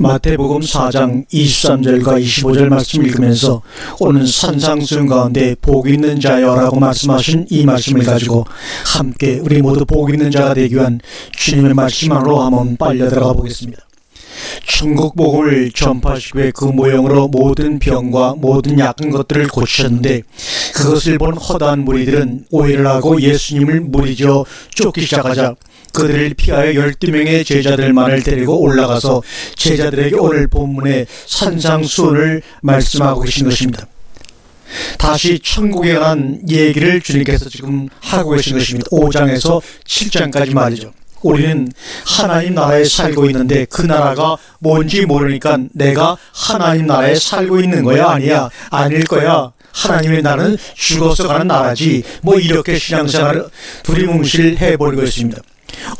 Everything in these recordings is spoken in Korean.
마태복음 4장 23절과 25절 말씀 읽으면서 오는 산상수훈 가운데 복 있는 자여라고 말씀하신 이 말씀을 가지고 함께 우리 모두 복 있는 자가 되기 위한 주님의 말씀 안으로 한번 빨려 들어가 보겠습니다. 천국 복음을 전파하시기 위해 그 모형으로 모든 병과 모든 약한 것들을 고치셨는데, 그것을 본 허다한 무리들은 오해를 하고 예수님을 무리지어 쫓기 시작하자 그들을 피하여 12명의 제자들만을 데리고 올라가서 제자들에게 오늘 본문의 산상수훈을 말씀하고 계신 것입니다. 다시 천국에 관한 얘기를 주님께서 지금 하고 계신 것입니다. 5장에서 7장까지 말이죠. 우리는 하나님 나라에 살고 있는데 그 나라가 뭔지 모르니까 내가 하나님 나라에 살고 있는 거야? 아니야? 아닐 거야. 하나님의 나라는 죽어서 가는 나라지. 뭐 이렇게 신앙생활을 두리뭉실 해버리고 있습니다.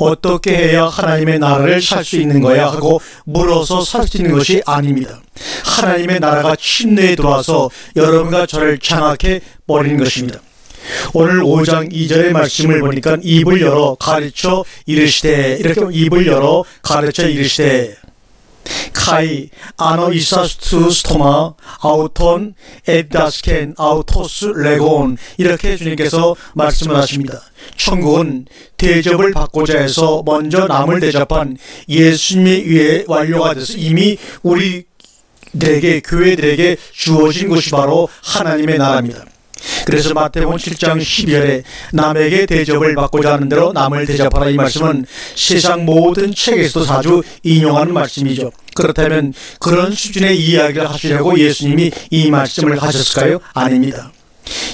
어떻게 해야 하나님의 나라를 살 수 있는 거야? 하고 물어서 살 수 있는 것이 아닙니다. 하나님의 나라가 침례에 들어와서 여러분과 저를 장악해 버리는 것입니다. 오늘 5장 2절의 말씀을 보니까 입을 열어 가르쳐 이르시되, 이렇게 입을 열어 가르쳐 이르시되 카이 아노 이사스투 스토마 아우톤 에다스켄 아우토스 레곤, 이렇게 주님께서 말씀을 하십니다. 천국은 대접을 받고자 해서 먼저 남을 대접한 예수님에 의해 완료가 돼서 이미 우리들에게, 교회들에게 주어진 것이 바로 하나님의 나라입니다. 그래서 마태복음 7장 12절에 남에게 대접을 받고자 하는 대로 남을 대접하라, 이 말씀은 세상 모든 책에서도 자주 인용하는 말씀이죠. 그렇다면 그런 수준의 이야기를 하시려고 예수님이 이 말씀을 하셨을까요? 아닙니다.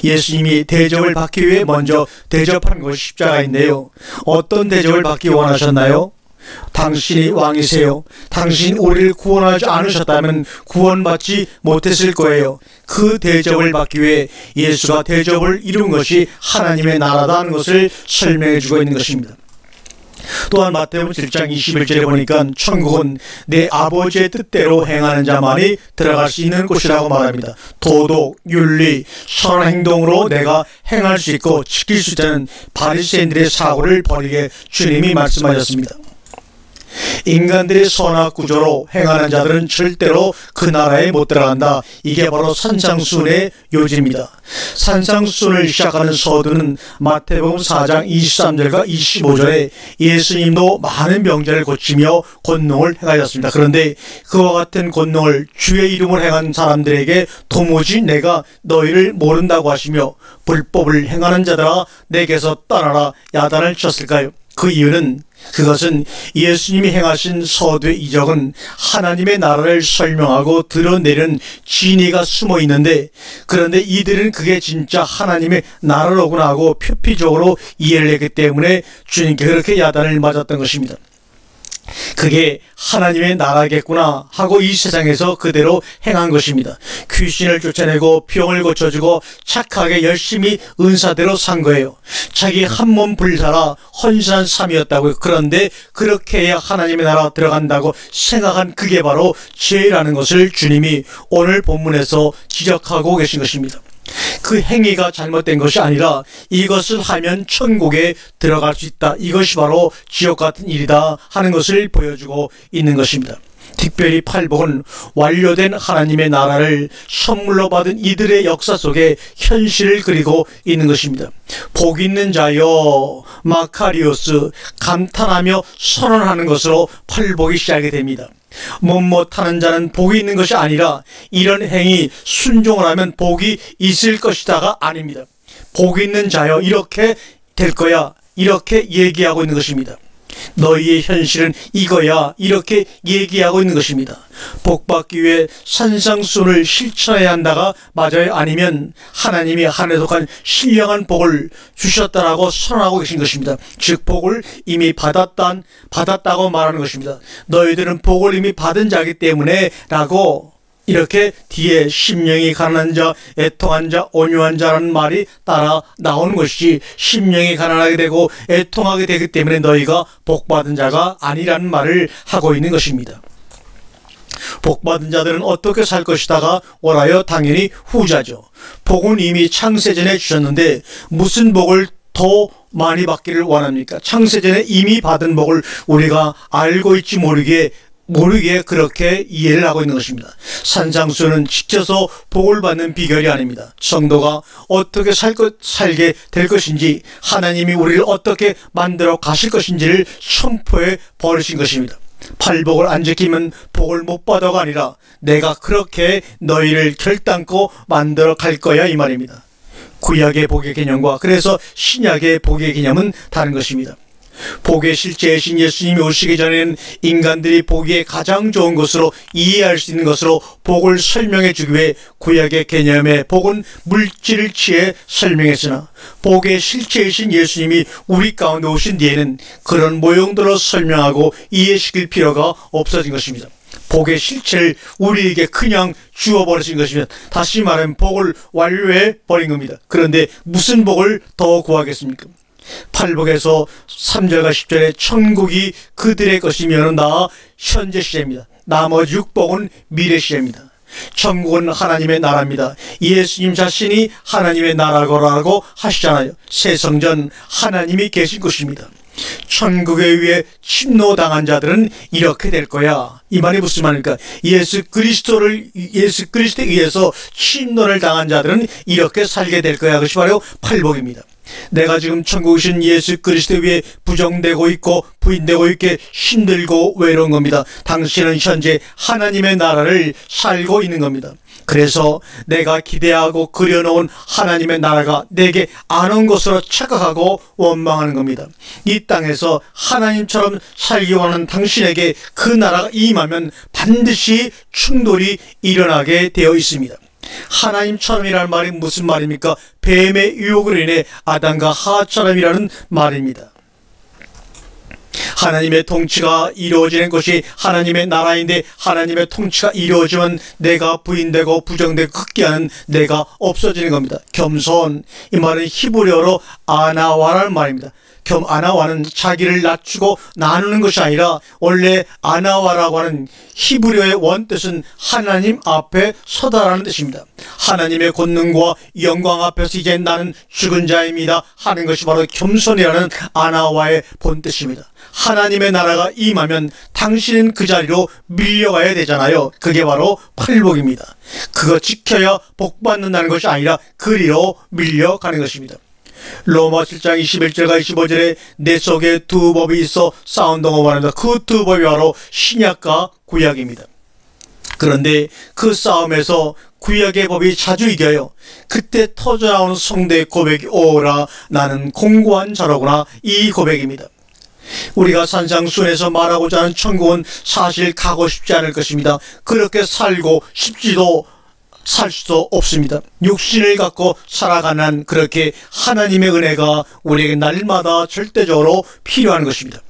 예수님이 대접을 받기 위해 먼저 대접한 것이 십자가인데요, 어떤 대접을 받기 원하셨나요? 당신이 왕이세요. 당신이 우리를 구원하지 않으셨다면 구원받지 못했을 거예요. 그 대접을 받기 위해 예수가 대접을 이룬 것이 하나님의 나라다는 것을 설명해 주고 있는 것입니다. 또한 마태복음 7장 21절에 보니까 천국은 내 아버지의 뜻대로 행하는 자만이 들어갈 수 있는 곳이라고 말합니다. 도덕, 윤리, 선한 행동으로 내가 행할 수 있고 지킬 수 있다는 바리새인들의 사고를 버리게 주님이 말씀하셨습니다. 인간들의 선악 구조로 행하는 자들은 절대로 그 나라에 못 들어간다. 이게 바로 산상수훈의 요지입니다. 산상수훈을 시작하는 서두는 마태복음 4장 23절과 25절에 예수님도 많은 병자를 고치며 권능을 행하셨습니다. 그런데 그와 같은 권능을 주의 이름을 행한 사람들에게 도무지 내가 너희를 모른다고 하시며 불법을 행하는 자들아 내게서 떠나라 야단을 쳤을까요? 그 이유는, 그것은 예수님이 행하신 서두의 이적은 하나님의 나라를 설명하고 드러내는 진리가 숨어 있는데, 그런데 이들은 그게 진짜 하나님의 나라로구나 하고 표피적으로 이해를 했기 때문에 주님께 그렇게 야단을 맞았던 것입니다. 그게 하나님의 나라겠구나 하고 이 세상에서 그대로 행한 것입니다. 귀신을 쫓아내고 병을 고쳐주고 착하게 열심히 은사대로 산 거예요. 자기 한 몸 불사라 헌신한 삶이었다고요. 그런데 그렇게 해야 하나님의 나라 들어간다고 생각한 그게 바로 죄라는 것을 주님이 오늘 본문에서 지적하고 계신 것입니다. 그 행위가 잘못된 것이 아니라 이것을 하면 천국에 들어갈 수 있다, 이것이 바로 지옥 같은 일이다 하는 것을 보여주고 있는 것입니다. 특별히 팔복은 완료된 하나님의 나라를 선물로 받은 이들의 역사 속에 현실을 그리고 있는 것입니다. 복 있는 자여 마카리오스, 감탄하며 선언하는 것으로 팔복이 시작이 됩니다. 못하는 자는 복이 있는 것이 아니라 이런 행위 순종을 하면 복이 있을 것이다가 아닙니다. 복 있는 자여, 이렇게 될 거야, 이렇게 얘기하고 있는 것입니다. 너희의 현실은 이거야, 이렇게 얘기하고 있는 것입니다. 복받기 위해 산상수훈을 실천해야 한다가 맞아요? 아니면 하나님이 한 해 속한 신령한 복을 주셨다라고 선언하고 계신 것입니다. 즉 복을 이미 받았다고 말하는 것입니다. 너희들은 복을 이미 받은 자이기 때문에 라고, 이렇게 뒤에 심령이 가난한 자, 애통한 자, 온유한 자라는 말이 따라 나오는 것이, 심령이 가난하게 되고 애통하게 되기 때문에 너희가 복받은 자가 아니라는 말을 하고 있는 것입니다. 복받은 자들은 어떻게 살 것이다가 오라요? 당연히 후자죠. 복은 이미 창세전에 주셨는데 무슨 복을 더 많이 받기를 원합니까? 창세전에 이미 받은 복을 우리가 알고 있지 모르게 모르게 그렇게 이해를 하고 있는 것입니다. 산상수훈은 지켜서 복을 받는 비결이 아닙니다. 성도가 어떻게 살게 될 것인지, 하나님이 우리를 어떻게 만들어 가실 것인지를 선포해 버리신 것입니다. 팔복을 안 지키면 복을 못 받아가 아니라 내가 그렇게 너희를 결단코 만들어 갈 거야, 이 말입니다. 구약의 복의 개념과 그래서 신약의 복의 개념은 다른 것입니다. 복의 실제이신 예수님이 오시기 전에는 인간들이 보기에 가장 좋은 것으로 이해할 수 있는 것으로 복을 설명해 주기 위해 구약의 개념의 복은 물질을 취해 설명했으나, 복의 실제이신 예수님이 우리 가운데 오신 뒤에는 그런 모형들로 설명하고 이해시킬 필요가 없어진 것입니다. 복의 실체를 우리에게 그냥 주어버리신 것입니다. 다시 말하면 복을 완료해 버린 겁니다. 그런데 무슨 복을 더 구하겠습니까? 팔복에서 3절과 10절에 천국이 그들의 것이면 나 현재 시제입니다. 나머지 6복은 미래 시제입니다. 천국은 하나님의 나라입니다. 예수님 자신이 하나님의 나라라고 하시잖아요. 새 성전 하나님이 계신 곳입니다. 천국에 의해 침노당한 자들은 이렇게 될 거야. 이 말이 무슨 말입니까? 예수 그리스도에 의해서 침노를 당한 자들은 이렇게 살게 될 거야. 그것이 바로 팔복입니다. 내가 지금 천국에 오신 예수 그리스도에 의해 부정되고 있고 부인되고 있게 힘들고 외로운 겁니다. 당신은 현재 하나님의 나라를 살고 있는 겁니다. 그래서 내가 기대하고 그려놓은 하나님의 나라가 내게 안 온 것으로 착각하고 원망하는 겁니다. 이 땅에서 하나님처럼 살기 원하는 당신에게 그 나라가 임하면 반드시 충돌이 일어나게 되어 있습니다. 하나님처럼이라는 말이 무슨 말입니까? 뱀의 유혹으로 인해 아담과 하와처럼이라는 말입니다. 하나님의 통치가 이루어지는 것이 하나님의 나라인데, 하나님의 통치가 이루어지면 내가 부인되고 부정되고 흑기하는 내가 없어지는 겁니다. 겸손, 이 말은 히브리어로 아나와라는 말입니다. 아나와는 자기를 낮추고 나누는 것이 아니라, 원래 아나와라고 하는 히브리어의 원뜻은 하나님 앞에 서다라는 뜻입니다. 하나님의 권능과 영광 앞에서 이제 나는 죽은 자입니다 하는 것이 바로 겸손이라는 아나와의 본뜻입니다. 하나님의 나라가 임하면 당신은 그 자리로 밀려가야 되잖아요. 그게 바로 팔복입니다. 그거 지켜야 복 받는다는 것이 아니라 그리로 밀려가는 것입니다. 로마 7장 21절과 25절에 내 속에 두 법이 있어 싸운다고 말합니다. 그 두 법이 바로 신약과 구약입니다. 그런데 그 싸움에서 구약의 법이 자주 이겨요. 그때 터져나오는 성대의 고백이, 오라 나는 공고한 자로구나, 이 고백입니다. 우리가 산상수훈에서 말하고자 하는 천국은 사실 가고 싶지 않을 것입니다. 그렇게 살고 싶지도 살 수도 없습니다. 육신을 갖고 살아가는 그렇게 하나님의 은혜가 우리에게 날마다 절대적으로 필요한 것입니다.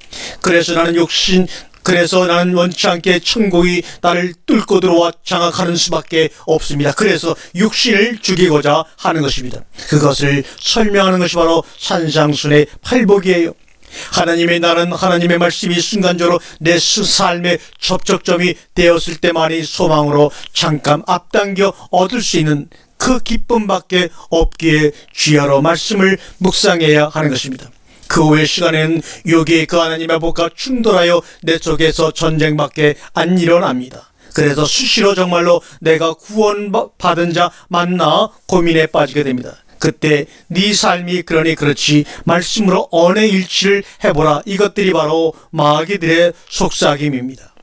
그래서 나는 원치 않게 천국이 나를 뚫고 들어와 장악하는 수밖에 없습니다. 그래서 육신을 죽이고자 하는 것입니다. 그것을 설명하는 것이 바로 산상수훈의 팔복이에요. 하나님의 나라는 하나님의 말씀이 순간적으로 내 삶의 접촉점이 되었을 때만이 소망으로 잠깐 앞당겨 얻을 수 있는 그 기쁨밖에 없기에 주야로 말씀을 묵상해야 하는 것입니다. 그 후의 시간에는 여기에 그 하나님의 복과 충돌하여 내 속에서 전쟁밖에 안 일어납니다. 그래서 수시로 정말로 내가 구원받은 자 맞나 고민에 빠지게 됩니다. 그때 네 삶이 그러니 그렇지 말씀으로 언의 일치를 해보라. 이것들이 바로 마귀들의 속삭임입니다.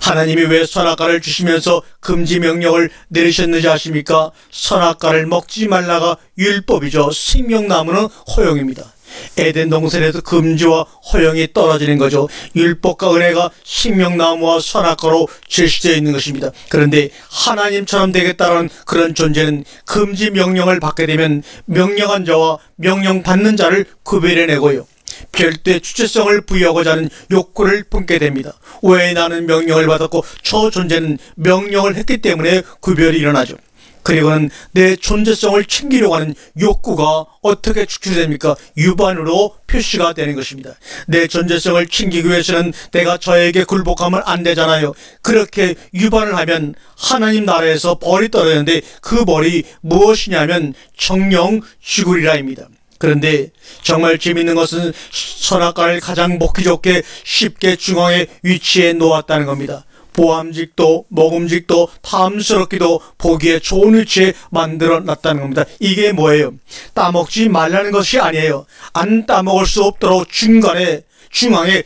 하나님이 왜 선악과를 주시면서 금지 명령을 내리셨는지 아십니까? 선악과를 먹지 말라가 율법이죠. 생명나무는 허용입니다. 에덴 동산에서 금지와 허용이 떨어지는 거죠. 율법과 은혜가 생명나무와 선악과로 제시되어 있는 것입니다. 그런데 하나님처럼 되겠다는 그런 존재는 금지 명령을 받게 되면 명령한 자와 명령받는 자를 구별해내고요, 별도의 주체성을 부여하고자 하는 욕구를 품게 됩니다. 왜 나는 명령을 받았고 저 존재는 명령을 했기 때문에 구별이 일어나죠. 그리고는 내 존재성을 챙기려고 하는 욕구가 어떻게 축출됩니까? 유반으로 표시가 되는 것입니다. 내 존재성을 챙기기 위해서는 내가 저에게 굴복하면 안 되잖아요. 그렇게 유반을 하면 하나님 나라에서 벌이 떨어지는데 그 벌이 무엇이냐면 정령 죽으리라입니다. 그런데 정말 재밌는 것은 선악과를 가장 먹기 좋게 쉽게 중앙에 위치해 놓았다는 겁니다. 보암직도 먹음직도 탐스럽기도 보기에 좋은 위치에 만들어 놨다는 겁니다. 이게 뭐예요? 따먹지 말라는 것이 아니에요. 안 따먹을 수 없도록 중앙에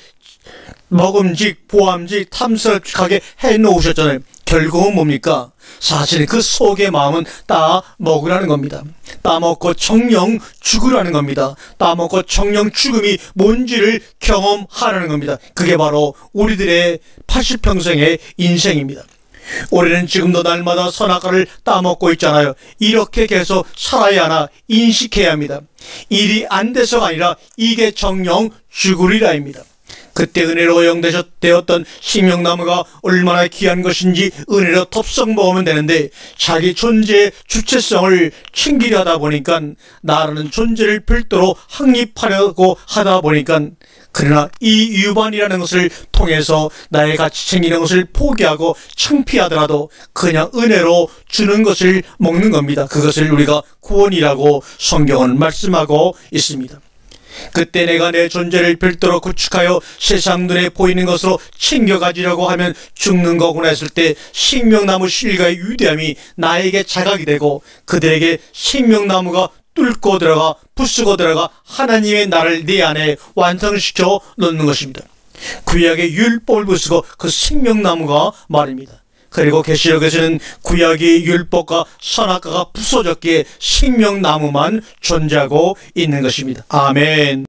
먹음직, 보암직, 탐스럽게 해놓으셨잖아요. 결국은 뭡니까? 사실 그 속의 마음은 따먹으라는 겁니다. 따먹고 정령 죽으라는 겁니다. 따먹고 정령 죽음이 뭔지를 경험하라는 겁니다. 그게 바로 우리들의 80평생의 인생입니다. 우리는 지금도 날마다 선악과를 따먹고 있잖아요. 이렇게 계속 살아야 하나 인식해야 합니다. 일이 안 돼서가 아니라 이게 정령 죽으리라입니다. 그때 은혜로 허용되었던 식명나무가 얼마나 귀한 것인지 은혜로 덥석 먹으면 되는데 자기 존재의 주체성을 챙기려 하다 보니까 나라는 존재를 별도로 확립하려고 하다 보니까 그러나 이 유반이라는 것을 통해서 나의 가치 챙기는 것을 포기하고 창피하더라도 그냥 은혜로 주는 것을 먹는 겁니다. 그것을 우리가 구원이라고 성경은 말씀하고 있습니다. 그때 내가 내 존재를 별도로 구축하여 세상 눈에 보이는 것으로 챙겨가지려고 하면 죽는 거구나 했을 때 생명나무 실과의 위대함이 나에게 자각이 되고 그들에게 생명나무가 뚫고 들어가 부수고 들어가 하나님의 나를 내 안에 완성시켜 놓는 것입니다. 구약의 율법을 부수고 그 생명나무가 말입니다. 그리고 계시록에서는 구약의 율법과 선악과가 부서졌기에 생명나무만 존재하고 있는 것입니다. 아멘.